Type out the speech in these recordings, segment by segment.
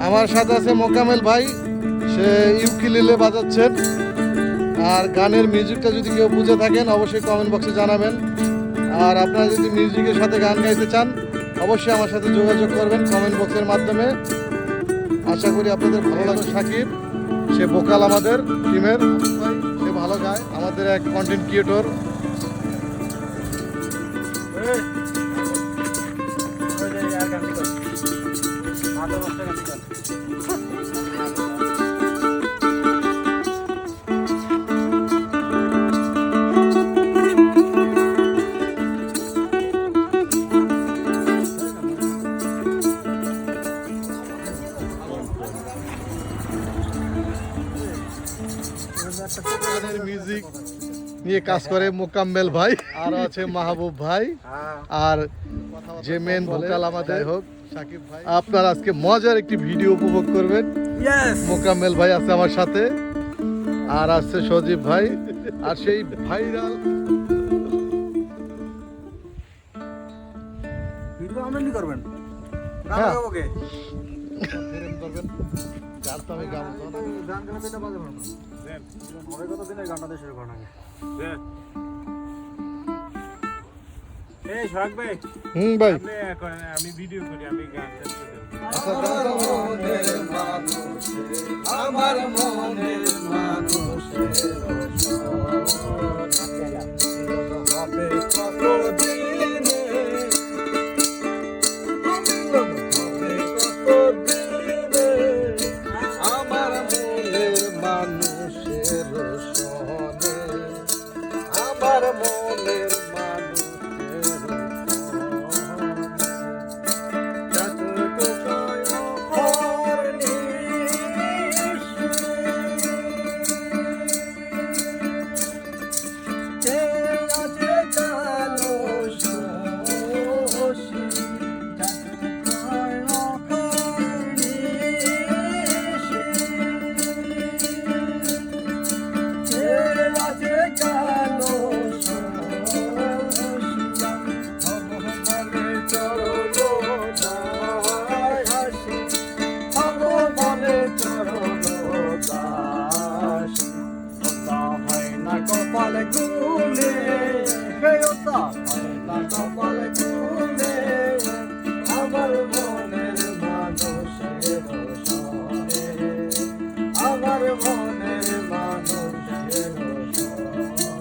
আমার সাথে আছে মোকামেল ভাই, সে ইউকেলেলে বাজাচ্ছেন। আর গানের মিউজিকটা যদি কেউ বুঝে থাকেন অবশ্যই কমেন্ট বক্সে জানাবেন। আর আপনারা যদি মিউজিকের সাথে গান গাইতে চান অবশ্যই আমার সাথে যোগাযোগ করবেন কমেন্ট বক্সের মাধ্যমে। আশা করি আপনাদের ভালো লাগবে। সাকিব, সে ভোকাল আমাদের টিমের, সে ভালো গায়, আমাদের এক কন্টেন্ট ক্রিয়েটর। মিউজিক নিয়ে কাজ করে মোকাম্মেল ভাই, আর আছে মাহবুব ভাই, আর যে মেন ভোকাল আমাদের হোক সাকিব ভাই। আপনারা আজকে মজার একটি ভিডিও উপভোগ করবেন। মোকাম্মেল ভাই আছে আমার সাথে, আর আছে সজীব ভাই, আর সেই ভাইরাল ভিডিও আমরাই করবেন। গান হ্যাঁ। গাবো কে? করবেন। গান তো আমি গাবো না। গান গানা পেটা বাজে না। দেন। হবে কত দিনের গানটা দিয়ে শুরু করুন আগে। দেন। এই সোহাগ ভাই। ভাই আপনি করেন, আমি ভিডিও করি, আমি গান গাই। আচ্ছা, গান গাও। আমার মনের মানুষের হবে কতদিনে, হবে কতদিনে আমার মনের মানুষের সনে, আমার মনের মানুষের কপালে গুলে হেয়তা না কপালে গুলে আমার মনের মানুষের সনে, আমার মনের মানুষের সনে।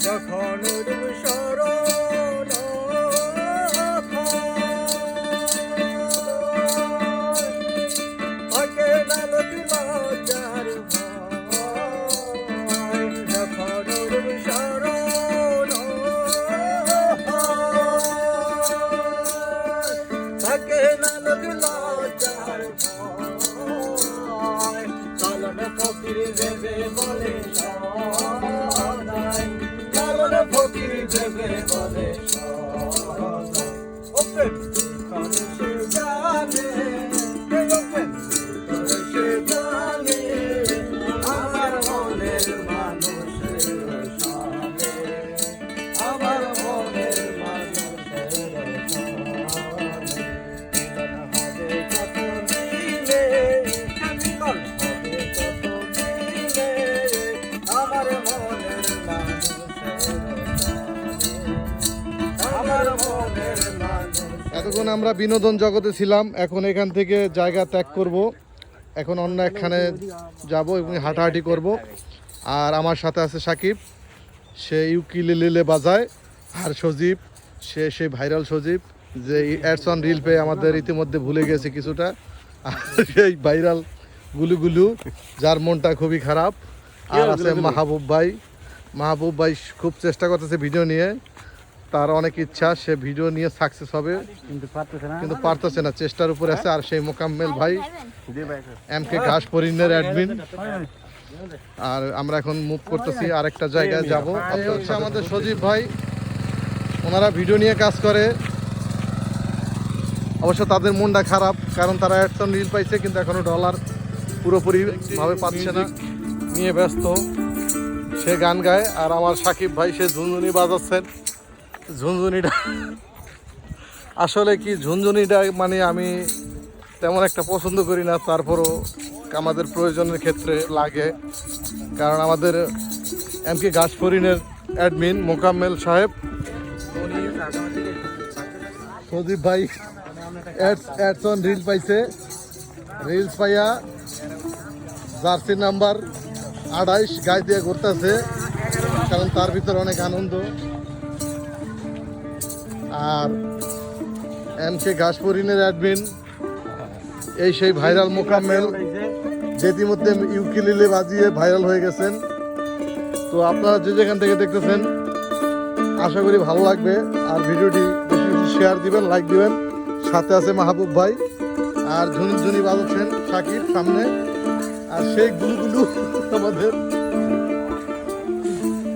যখন শরণ থাকে না লোক লজ্জার ভয়, যখন শরণ থাকে না লোক লজ্জার ভয়, চলন ফকির ভেবে বলে সদাই, ফকির ভেবে বলে ওপেন করে সে জানে, ওপেন করে সে জানে এতক্ষণ আমরা বিনোদন জগতে ছিলাম, এখন এখান থেকে জায়গা ত্যাগ করব, এখন অন্য একখানে যাব এবং হাঁটাহাঁটি করব। আর আমার সাথে আছে সাকিব, সে ইউকিলেলে বাজায়, আর সজীব, সে সেই ভাইরাল সজীব যে অ্যাডস অন রিল পেয়ে আমাদের ইতিমধ্যে ভুলে গেছে কিছুটা, আর সেই ভাইরাল গুলু যার মনটা খুবই খারাপ। আর আছে মাহবুব ভাই খুব চেষ্টা করতেছে ভিডিও নিয়ে, তার অনেক ইচ্ছা সে ভিডিও নিয়ে সাকসেস হবে, কিন্তু পারতেছে না, চেষ্টার উপরে আছে। আর সেই মোকাম্মেল ভাই এমকে ঘাস পরিনের অ্যাডমিন। আর আমরা এখন মুভ করতেছি আরেকটা জায়গায় যাব। আমাদের সজীব ভাই, ওনারা ভিডিও নিয়ে কাজ করে, অবশ্য তাদের মনটা খারাপ কারণ তারা অ্যাডস অন রিল পাইছে কিন্তু এখনো ডলার পুরোপুরি ভাবে পাচ্ছে না, নিয়ে ব্যস্ত। সে গান গায় আর আমার সাকিব ভাই সে ঝুনঝুনি বাজাচ্ছেন। ঝুনঝুনিটা আসলে কি, ঝুনঝুনিটা মানে আমি তেমন একটা পছন্দ করি না, তারপরও আমাদের প্রয়োজনের ক্ষেত্রে লাগে, কারণ আমাদের এমকে ঘাস ফরিনের অ্যাডমিন মোকাম্মেল সাহেব, সজীব ভাই অ্যাডস অন রিল পাইছে, রিলস পাইয়া জার্সি নাম্বার 28 গায়ে দিয়ে ঘুরতেছে, কারণ তার ভিতরে অনেক আনন্দ। আর এমকে ঘাস ফরিনের অ্যাডমিন এই সেই ভাইরাল মোকাম্মেল, যে ইতিমধ্যে ইউকিলেলে বাজিয়ে ভাইরাল হয়ে গেছেন। তো আপনারা যে যেখান থেকে দেখতেছেন আশা করি ভালো লাগবে, আর ভিডিওটি বেশি বেশি শেয়ার দিবেন, লাইক দিবেন। সাথে আছে মাহবুব ভাই, আর ঝুনঝুনি বাজাচ্ছেন সাকিব সামনে, আর সেই গুলু আমাদের